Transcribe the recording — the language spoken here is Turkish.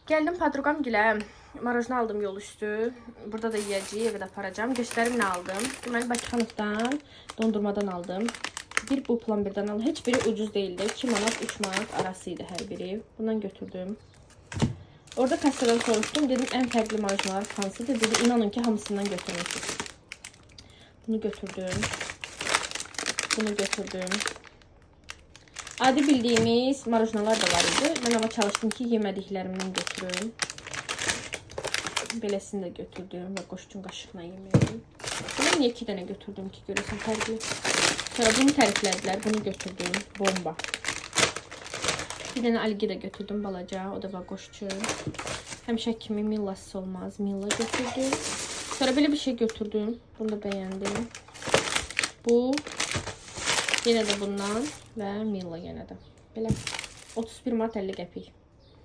Geldim padrugam gilə. Marojna aldım yol üstü. Burada da yiyeceği eve de aparacağım. Gösterim ne aldım. Deməli Bakıxanıqdan, dondurmadan aldım. Bir bu plambirdən aldım. Heç biri ucuz değildi. 2 manat, 3 manat arasıydı her biri. Bundan götürdüm. Orada kassadan soruştum. Dedim en fərqli marojnalar hansıdır? Dedi inanın ki hamısından götürmüşsünüz. Bunu götürdüm. Bunu götürdüm. Adi bildiğimiz marojnalar da var idi. Ben ama çalıştım ki yemədiklərimdən götürüm. Belesini de götürdüm ve qoşçun qaşıqla yeməyim. Bunu niye 2 dənə götürdüm ki görəsən fərqli. Sonra bunu təriflədilər. Bunu götürdüm. Bomba. Bir dənə algi de götürdüm balaca. O da var qoşçu. Həmişə kimi millasız olmaz. Milla götürdüm. Sonra belə bir şey götürdüm. Bunu da beğendim. Bu. Yine de bundan ve Milla yine de. Belə 31 manat 50 qəpik.